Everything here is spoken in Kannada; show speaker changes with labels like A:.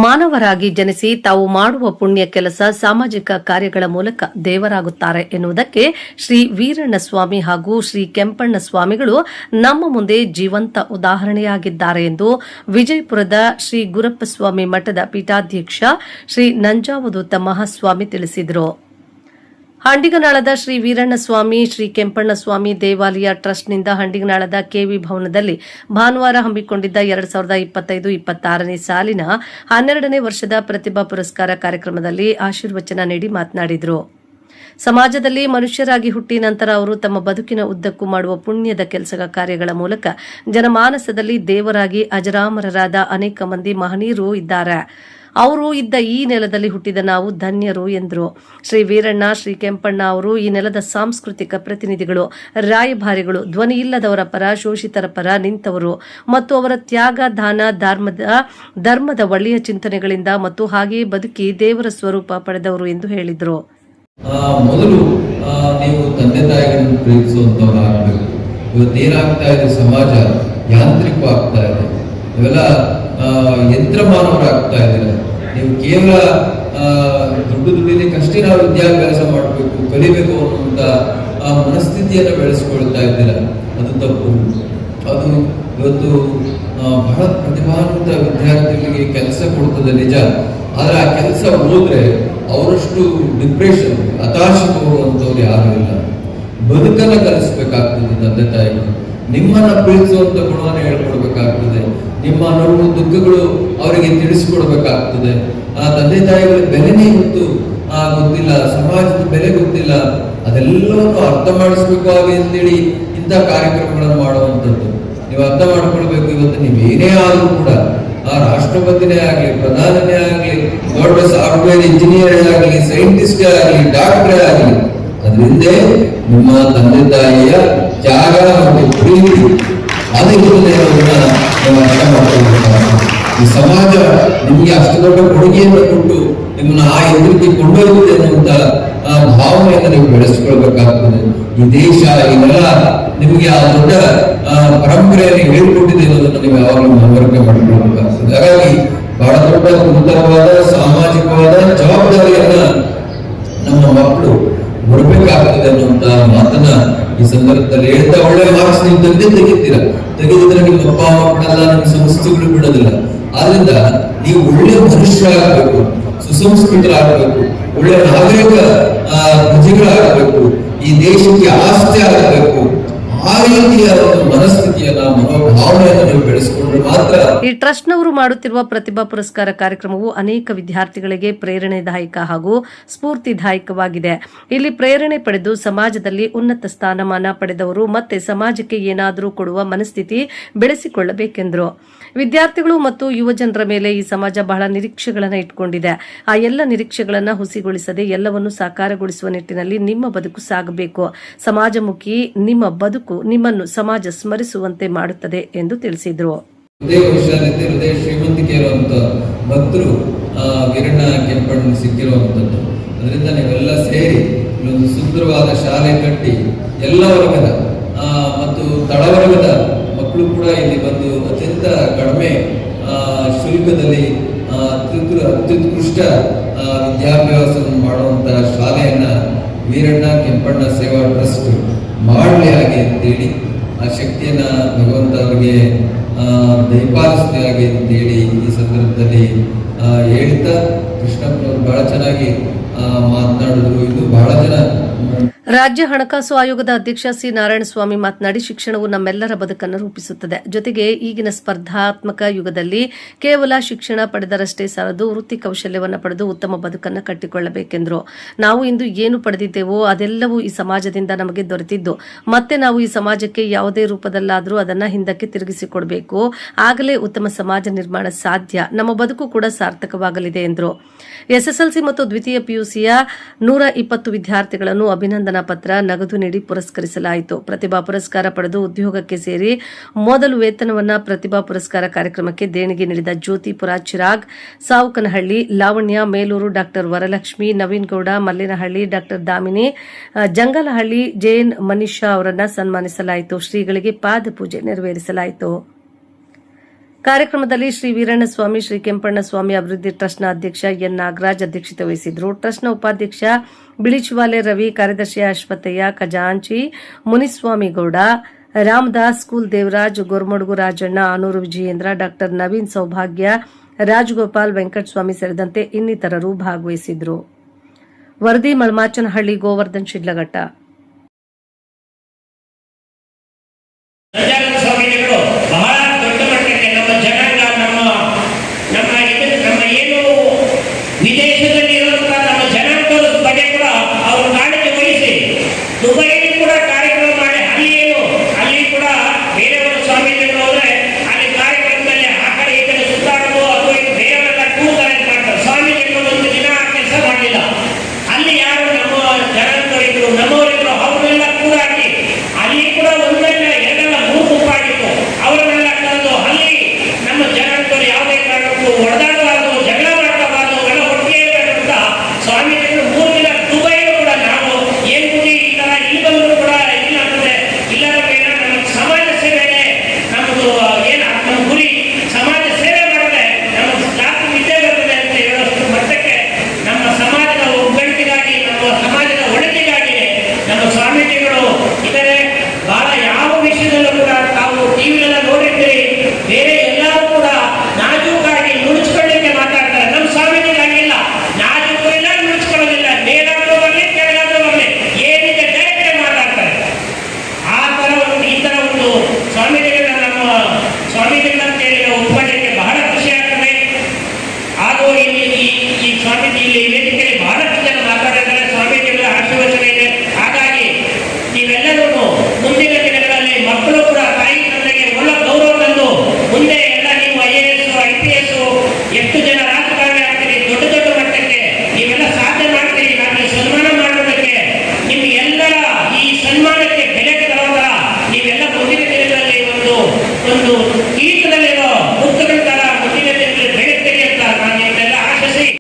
A: ಮಾನವರಾಗಿ ಜನಿಸಿ ತಾವು ಮಾಡುವ ಪುಣ್ಯ ಕೆಲಸ ಸಾಮಾಜಿಕ ಕಾರ್ಯಗಳ ಮೂಲಕ ದೇವರಾಗುತ್ತಾರೆ ಎನ್ನುವುದಕ್ಕೆ ಶ್ರೀ ವೀರಣ್ಣ ಸ್ವಾಮಿ ಹಾಗೂ ಶ್ರೀ ಕೆಂಪಣ್ಣ ಸ್ವಾಮಿಗಳು ನಮ್ಮ ಮುಂದೆ ಜೀವಂತ ಉದಾಹರಣೆಯಾಗಿದ್ದಾರೆ ಎಂದು ವಿಜಯಪುರದ ಶ್ರೀ ಗುರಪ್ಪಸ್ವಾಮಿ ಮಠದ ಪೀಠಾಧ್ಯಕ್ಷ ಶ್ರೀ ನಂಜಾವಧೂತ ಮಹಾಸ್ವಾಮಿ ತಿಳಿಸಿದರು. ಹಂಡಿಗನಾಳದ ಶ್ರೀ ವೀರಣ್ಣ ಸ್ವಾಮಿ ಶ್ರೀ ಕೆಂಪಣ್ಣ ಸ್ವಾಮಿ ದೇವಾಲಯ ಟ್ರಸ್ಟ್ನಿಂದ ಹಂಡಿಗನಾಳದ ಕೆವಿ ಭವನದಲ್ಲಿ ಭಾನುವಾರ ಹಮ್ಮಿಕೊಂಡಿದ್ದ 2025-26ನೇ ಸಾಲಿನ 12ನೇ ವರ್ಷದ ಪ್ರತಿಭಾ ಪುರಸ್ಕಾರ ಕಾರ್ಯಕ್ರಮದಲ್ಲಿ ಆಶೀರ್ವಚನ ನೀಡಿ ಮಾತನಾಡಿದರು. ಸಮಾಜದಲ್ಲಿ ಮನುಷ್ಯರಾಗಿ ಹುಟ್ಟಿ ನಂತರ ಅವರು ತಮ್ಮ ಬದುಕಿನ ಉದ್ದಕ್ಕೂ ಮಾಡುವ ಪುಣ್ಯದ ಕೆಲಸ ಕಾರ್ಯಗಳ ಮೂಲಕ ಜನಮಾನಸದಲ್ಲಿ ದೇವರಾಗಿ ಅಜರಾಮರರಾದ ಅನೇಕ ಮಂದಿ ಮಹನೀಯರು ಇದ್ದಾರೆ. ಅವರು ಇದ್ದ ಈ ನೆಲದಲ್ಲಿ ಹುಟ್ಟಿದ ನಾವು ಧನ್ಯರು ಎಂದರು. ಶ್ರೀ ವೀರಣ್ಣ, ಶ್ರೀ ಕೆಂಪಣ್ಣ ಅವರು ಈ ನೆಲದ ಸಾಂಸ್ಕೃತಿಕ ಪ್ರತಿನಿಧಿಗಳು, ರಾಯಭಾರಿಗಳು, ಧ್ವನಿ ಇಲ್ಲದವರ ಪರ, ಶೋಷಿತರ ಪರ ನಿಂತವರು ಮತ್ತು ಅವರ ತ್ಯಾಗ, ದಾನ, ಧರ್ಮದ ಒಳ್ಳೆಯ ಚಿಂತನೆಗಳಿಂದ ಮತ್ತು ಹಾಗೆಯೇ ಬದುಕಿ ದೇವರ ಸ್ವರೂಪ ಪಡೆದವರು ಎಂದು ಹೇಳಿದರು.
B: ಮೊದಲು ನೀವು ತಂದೆ ತಾಯಿಗಳನ್ನು ಪ್ರೀತಿಸುವಂತವರಾಗಬೇಕು. ಇವತ್ತೇನಾಗ್ತಾ ಇದೆ, ಸಮಾಜ ಯಾಂತ್ರಿಕವಾಗ್ತಾ ಇದೆ, ಇವೆಲ್ಲ ಯಂತ್ರಮಾನವರಾಗ್ತಾ ಇದ್ದಾರೆ. ನೀವು ಕೇವಲ ದುಡ್ಡಿಲಿಕ್ಕಷ್ಟೇ ನಾವು ವಿದ್ಯಾಭ್ಯಾಸ ಮಾಡಬೇಕು, ಕಲಿಬೇಕು ಅನ್ನುವಂತ ಮನಸ್ಥಿತಿಯನ್ನು ಬೆಳೆಸ್ಕೊಳ್ತಾ ಇದ್ದೀರ. ಅದು ತಪ್ಪು. ಅದು ಇವತ್ತು ಬಹಳ ಪ್ರತಿಭಾನ್ವಿತ ವಿದ್ಯಾರ್ಥಿಗಳಿಗೆ ಕೆಲಸ ಕೊಡ್ತದೆ ನಿಜ, ಆದ್ರೆ ಆ ಕೆಲಸ ಹೋದ್ರೆ ಅವರಷ್ಟು ಡಿಪ್ರೆಷನ್, ಹತಾಶೆ ಹೋಗುವಂಥವ್ರು ಯಾರು ಇಲ್ಲ. ಬದುಕನ್ನ ಕಲಿಸ್ಬೇಕಾಗ್ತದೆ ತಂದೆ ತಾಯಿಗಳು. ನಿಮ್ಮನ್ನ ಪ್ರೀತಿಸುವಂತ ಗುಣವನ್ನು ಹೇಳ್ಕೊಡ್ಬೇಕಾಗ್ತದೆ. ನಿಮ್ಮ ನೋವು ದುಃಖಗಳು ಅವರಿಗೆ ತಿಳಿಸಿಕೊಡ್ಬೇಕಾಗ್ತದೆ. ಆ ತಂದೆ ತಾಯಿಗಳ ಬೆಲೆನೇ ಇವತ್ತು ಗೊತ್ತಿಲ್ಲ, ಸಮಾಜದ ಬೆಲೆ ಗೊತ್ತಿಲ್ಲ. ಅದೆಲ್ಲವನ್ನು ಅರ್ಥ ಮಾಡಿಸ್ಬೇಕು ಹಾಗೆ ಅಂತೇಳಿ ಇಂಥ ಕಾರ್ಯಕ್ರಮಗಳನ್ನು ಮಾಡುವಂಥದ್ದು. ನೀವು ಅರ್ಥ ಮಾಡ್ಕೊಳ್ಬೇಕು. ಇವತ್ತು ನೀವೇನೇ ಆದ್ರೂ ಕೂಡ ಆ ರಾಷ್ಟ್ರಪತಿನೇ ಆಗಲಿ, ಪ್ರಧಾನನೇ ಆಗಲಿ, ದೊಡ್ಡ ಸಾಫ್ಟ್ವೇರ್ ಇಂಜಿನಿಯರ್ ಆಗಲಿ, ಸೈಂಟಿಸ್ಟೇ ಆಗಲಿ, ಡಾಕ್ಟರೇ ಆಗಲಿ, ಅದರಿಂದ ನಿಮ್ಮ ತಂದೆ ತಾಯಿಯ ತ್ಯಾಗ ಮತ್ತು ಪ್ರೀತಿ ಅದಕ್ಕೆ ನಾವು ಅರ್ಥ ಮಾಡ್ಕೊಳ್ಬೇಕಾಗ್ತದೆ. ಈ ಸಮಾಜ ನಿಮ್ಗೆ ಅಷ್ಟು ದೊಡ್ಡ ಕೊಡುಗೆಯನ್ನು ಕೊಟ್ಟು ನಿಮ್ಮನ್ನ ಆ ಎದುರಿಗೆ ಕೊಂಡೊಯ್ಯುತ್ತೆ ಅನ್ನುವಂತ ಭಾವನೆಯನ್ನು ನೀವು ಬೆಳೆಸ್ಕೊಳ್ಬೇಕಾಗ್ತದೆ. ಈ ದೇಶ, ಈ ನೆಲ ನಿಮ್ಗೆ ಆ ದೊಡ್ಡ ಪರಂಪರೆಯನ್ನು ಹೇಳ್ಕೊಟ್ಟಿದೆ ಅನ್ನೋದನ್ನು ನೀವು ಯಾವಾಗಲೂ ಮನವರಿಕೆ ಮಾಡಿಕೊಳ್ಬೇಕಾಗ್ತದೆ. ಹಾಗಾಗಿ ಬಹಳ ದೊಡ್ಡ ಗುರುತರವಾದ ಸಾಮಾಜಿಕವಾದ ಜವಾಬ್ದಾರಿಯನ್ನ ನಮ್ಮ ಮಕ್ಕಳು ಹೊರಬೇಕಾಗ್ತದೆ ಅನ್ನುವಂತ ಮಾತನ್ನ ಈ ಸಂದರ್ಭದಲ್ಲಿ ಹೇಳ್ತಾ, ಒಳ್ಳೆ ಮಾರ್ಕ್ಸ್ ನೀವು ತೆಗೆದಿದ್ರೆ ನಿಮ್ಮ ಅಪ್ಪ ಅಮ್ಮ ಬಿಡಲ್ಲ, ನಿಮ್ಮ ಸಂಸ್ಥೆಗಳು ಬಿಡೋದಿಲ್ಲ. ಆದ್ರಿಂದ ನೀವು ಒಳ್ಳೆ ಮನುಷ್ಯರಾಗಬೇಕು, ಸುಸಂಸ್ಕೃತರಾಗಬೇಕು, ಒಳ್ಳೆ ನಾಗರಿಕ ಪ್ರಜೆಗಳಾಗಬೇಕು, ಈ ದೇಶಕ್ಕೆ ಆಸ್ತಿ ಆಗಬೇಕು. ಆ ರೀತಿಯ ಒಂದು ಮನಸ್ಥಿತಿಯನ್ನ, ಮನೋಭಾವನೆಯನ್ನು ನೀವು ಬೆಳೆಸಿಕೊಂಡ್ರೆ ಮಾತ್ರ.
A: ಈ ಟ್ರಸ್ಟ್ನವರು ಮಾಡುತ್ತಿರುವ ಪ್ರತಿಭಾ ಪುರಸ್ಕಾರ ಕಾರ್ಯಕ್ರಮವು ಅನೇಕ ವಿದ್ಯಾರ್ಥಿಗಳಿಗೆ ಪ್ರೇರಣೆದಾಯಕ ಹಾಗೂ ಸ್ಫೂರ್ತಿದಾಯಕವಾಗಿದೆ. ಇಲ್ಲಿ ಪ್ರೇರಣೆ ಪಡೆದು ಸಮಾಜದಲ್ಲಿ ಉನ್ನತ ಸ್ಥಾನಮಾನ ಪಡೆದವರು ಮತ್ತೆ ಸಮಾಜಕ್ಕೆ ಏನಾದರೂ ಕೊಡುವ ಮನಸ್ಥಿತಿ ಬೆಳೆಸಿಕೊಳ್ಳಬೇಕೆಂದರು. ವಿದ್ಯಾರ್ಥಿಗಳು ಮತ್ತು ಯುವಜನರ ಮೇಲೆ ಈ ಸಮಾಜ ಬಹಳ ನಿರೀಕ್ಷೆಗಳನ್ನು ಇಟ್ಕೊಂಡಿದೆ. ಆ ಎಲ್ಲ ನಿರೀಕ್ಷೆಗಳನ್ನು ಹುಸಿಗೊಳಿಸದೆ ಎಲ್ಲವನ್ನು ಸಾಕಾರಗೊಳಿಸುವ ನಿಟ್ಟಿನಲ್ಲಿ ನಿಮ್ಮ ಬದುಕು ಸಾಗಬೇಕು. ಸಮಾಜಮುಖಿ ನಿಮ್ಮ ಬದುಕು ನಿಮ್ಮನ್ನು ಸಮಾಜ ಸ್ಮರಿಸುವಂತೆ ಮಾಡುತ್ತದೆ ಎಂದು ತಿಳಿಸಿದರು.
B: ಹೃದಯ ಶ್ರೀಮಂತಿಕೆ ಇರುವಂತ ಭಕ್ತರು ವೀರಣ್ಣ ಕೆಂಪಣ್ಣ ಸಿಕ್ಕಿರುವಂತದ್ದು. ಅದರಿಂದ ನೀವೆಲ್ಲ ಸೇರಿ ಒಂದು ಸುಂದರವಾದ ಶಾಲೆ ಕಟ್ಟಿ ಎಲ್ಲ ವರ್ಗದ ಮತ್ತು ತಳವರ್ಗದ ಮಕ್ಕಳು ಕೂಡ ಇಲ್ಲಿ ಬಂದು ಅತ್ಯಂತ ಕಡಿಮೆ ಶುಲ್ಕದಲ್ಲಿ ಅತ್ಯುತ್ಕೃಷ್ಟ ವಿದ್ಯಾಭ್ಯಾಸವನ್ನು ಮಾಡುವಂತ ಶಾಲೆಯನ್ನ ವೀರಣ್ಣ ಕೆಂಪಣ್ಣ ಸೇವಾ ಟ್ರಸ್ಟ್ ಮಾಡಲಿ ಹಾಗೆ ಅಂತೇಳಿ ಆ ಶಕ್ತಿಯನ್ನ ಭಗವಂತ ಅವರಿಗೆ ದಯಪಾಲಿಸಲಿ ಹಾಗೆ ಅಂತೇಳಿ ಈ ಸಂದರ್ಭದಲ್ಲಿ ಹೇಳ್ತಾ, ಕೃಷ್ಣಪ್ಪನವರು ಬಹಳ ಚೆನ್ನಾಗಿ ಮಾತನಾಡಿದ್ರು. ಇದು ಬಹಳ ಜನ
A: ರಾಜ್ಯ ಹಣಕಾಸು ಆಯೋಗದ ಅಧ್ಯಕ್ಷ ಸಿ ನಾರಾಯಣಸ್ವಾಮಿ ಮಾತನಾಡಿ, ಶಿಕ್ಷಣವು ನಮ್ಮೆಲ್ಲರ ಬದುಕನ್ನು ರೂಪಿಸುತ್ತದೆ. ಜೊತೆಗೆ ಈಗಿನ ಸ್ಪರ್ಧಾತ್ಮಕ ಯುಗದಲ್ಲಿ ಕೇವಲ ಶಿಕ್ಷಣ ಪಡೆದರಷ್ಟೇ ಸಾಲದು, ವೃತ್ತಿ ಕೌಶಲ್ಯವನ್ನು ಪಡೆದು ಉತ್ತಮ ಬದುಕನ್ನು ಕಟ್ಟಿಕೊಳ್ಳಬೇಕೆಂದರು. ನಾವು ಇಂದು ಏನು ಪಡೆದಿದ್ದೇವೋ ಅದೆಲ್ಲವೂ ಈ ಸಮಾಜದಿಂದ ನಮಗೆ ದೊರೆತಿದ್ದು, ಮತ್ತೆ ನಾವು ಈ ಸಮಾಜಕ್ಕೆ ಯಾವುದೇ ರೂಪದಲ್ಲಾದರೂ ಅದನ್ನು ಹಿಂದಕ್ಕೆ ತಿರುಗಿಸಿಕೊಡಬೇಕು. ಆಗಲೇ ಉತ್ತಮ ಸಮಾಜ ನಿರ್ಮಾಣ ಸಾಧ್ಯ. ನಮ್ಮ ಬದುಕು ಕೂಡ ಸಾರ್ಥಕವಾಗಲಿದೆ ಎಂದರು. ಎಸ್ಎಸ್ಎಲ್ಸಿ ಮತ್ತು ದ್ವಿತೀಯ ಪಿಯುಸಿಯ 120 ವಿದ್ಯಾರ್ಥಿಗಳನ್ನು ಅಭಿನಂದನಾ ಪತ್ರ, ನಗದು ನೀಡಿ ಪುರಸ್ಕರಿಸಲಾಯಿತು. ಪ್ರತಿಭಾ ಪುರಸ್ಕಾರ ಪಡೆದು ಉದ್ಯೋಗಕ್ಕೆ ಸೇರಿ ಮೊದಲು ವೇತನವನ್ನ ಪ್ರತಿಭಾ ಪುರಸ್ಕಾರ ಕಾರ್ಯಕ್ರಮಕ್ಕೆ ದೇಣಿಗೆ ನೀಡಿದ ಜ್ಯೋತಿಪುರ, ಚಿರಾಗ್, ಸಾವುಕನಹಳ್ಳಿ, ಲಾವಣ್ಯ, ಮೇಲೂರು, ಡಾಕ್ಟರ್ ವರಲಕ್ಷ್ಮಿ, ನವೀನ್ ಗೌಡ, ಮಲ್ಲಿನಹಳ್ಳಿ, ಡಾಕ್ಟರ್ ದಾಮಿನಿ, ಜಂಗಲಹಳ್ಳಿ, ಜೈನ್ ಮನೀಷಾ ಅವರನ್ನ ಸನ್ಮಾನಿಸಲಾಯಿತು. ಶ್ರೀಗಳಿಗೆ ಪಾದಪೂಜೆ ನೆರವೇರಿಸಲಾಯಿತು. ಕಾರ್ಯಕ್ರಮದಲ್ಲಿ ಶ್ರೀ ವೀರಣ್ಣಸ್ವಾಮಿ, ಶ್ರೀ ಕೆಂಪಣ್ಣಸ್ವಾಮಿ ಅಭಿವೃದ್ಧಿ ಟ್ರಸ್ಟ್ನ ಅಧ್ಯಕ್ಷ ಎನ್ ನಾಗರಾಜ್ ಅಧ್ಯಕ್ಷತೆ ವಹಿಸಿದ್ದರು. ಟ್ರಸ್ಟ್ನ ಉಪಾಧ್ಯಕ್ಷ ಬಿಳಿಚುವಾಲೆ ರವಿ, ಕಾರ್ಯದರ್ಶಿ ಅಶ್ವಥಯ್ಯ, ಖಜಾಂಚಿ ಮುನಿಸ್ವಾಮಿಗೌಡ, ರಾಮದಾಸ್, ಸ್ಕೂಲ್ ದೇವರಾಜ್, ಗೊರ್ಮಡುಗು ರಾಜಣ್ಣ, ಆನೂರು ವಿಜಯೇಂದ್ರ, ಡಾ ನವೀನ್ ಸೌಭಾಗ್ಯ, ರಾಜಗೋಪಾಲ್, ವೆಂಕಟಸ್ವಾಮಿ ಸೇರಿದಂತೆ ಇನ್ನಿತರರು ಭಾಗವಹಿಸಿದ್ರು. ವರದಿ ಮಳಮಾಚನಹಳ್ಳಿ, ಗೋವರ್ಧನ್ ಶಿಡ್ಲಘಟ್ಟ.
C: ಸ್ವಾಮೀಜಿಗಳು ಬಹಳ ದೊಡ್ಡ ಮಟ್ಟಕ್ಕೆ ನಮ್ಮ ಜನಾಂಗ, ನಮ್ಮ ಏನು ವಿದೇಶದಲ್ಲಿ ಇರುವಂತಹ ನಮ್ಮ ಜನಾಂಗದ ಬಗ್ಗೆ ಕೂಡ ಅವರು ಕಾಳಜಿ ವಹಿಸಿ ದುಬೈಲಿ ಕೂಡ ಕಾರ್ಯಕ್ರಮ ಮಾಡಿ ಅಲ್ಲಿ ಕೂಡ ಬೇರೆಯವರು ಸ್ವಾಮೀಜಿಗಳು ಹೋದ್ರೆ ಅಲ್ಲಿ ಕಾರ್ಯಕ್ರಮದಲ್ಲಿ ಆ ಕಡೆ ಈ ಕಡೆ ಸುತ್ತಾಡೋದು ಅಥವಾ ಬೇರೆಯವರೆಲ್ಲ ಕೂತಾರೆ ಮಾಡ್ತಾರೆ. ಸ್ವಾಮೀಜಿಗಳು ಒಂದು ದಿನ ಆ ಕೆಲಸ ಮಾಡಲಿಲ್ಲ. ಅಲ್ಲಿ ಯಾರು ನಮ್ಮ ಜನಾಂಗದವರಿದ್ರು, ನಮ್ಮವರಿದ್ರು, ಅವರೆಲ್ಲ ಕೂಡ ಹಾಕಿ ಅಲ್ಲಿ ಕೂಡ ಒಂದೆಲ್ಲ ಎರಡೆಲ್ಲ ಮೂರು ಗುಂಪಾಗಿತ್ತು. ಅವರನ್ನೆಲ್ಲ ಕರೆದು ಅಲ್ಲಿ ನಮ್ಮ ಜನಾಂಗದವರು ಯಾವುದೇ ಕಾರಣಕ್ಕೂ ಹೊಡೆದಾಡಬಾರದು, ಜಗಳ ಮಾಡಬಾರದು, ಎಲ್ಲ ಒಟ್ಟಿಗೆ ಇರಬೇಕಂತ ಸ್ವಾಮೀಜಿಗಳು 3 ದಿನ ದುಬೈಲು ಕೂಡ ನಾವು ಏನ್ ಗುಡಿ ಈ ತರ ಇಲ್ಲಿ ಬಂದ್ರು ಕೂಡ ಇಲ್ಲ ಅಂತಂದ್ರೆ ಇಲ್ಲರ ಬೇಡ, ನಮ್ಮ ಸಮಾಜ ಸೇವೆನೇ ನಮ್ಮದು ಏನು ನಮ್ಮ ಗುರಿ. ಸಮಾಜ ಸೇವೆ ಮಾಡಿದ್ರೆ ನಮ್ಮ ಜಾತಿ ವಿದ್ಯೆ ಬರ್ತದೆ ಅಂತ ಹೇಳೋಷ್ಟು ಮಟ್ಟಕ್ಕೆ ನಮ್ಮ ಸಮಾಜದ ಒಗ್ಗಟ್ಟಿಗಾಗಿ, ನಮ್ಮ ಸಮಾಜದ ಒಳಿತಿಗಾಗಿ ನಮ್ಮ ಸ್ವಾಮೀಜಿಗಳು ಇದರೆ ಬಹಳ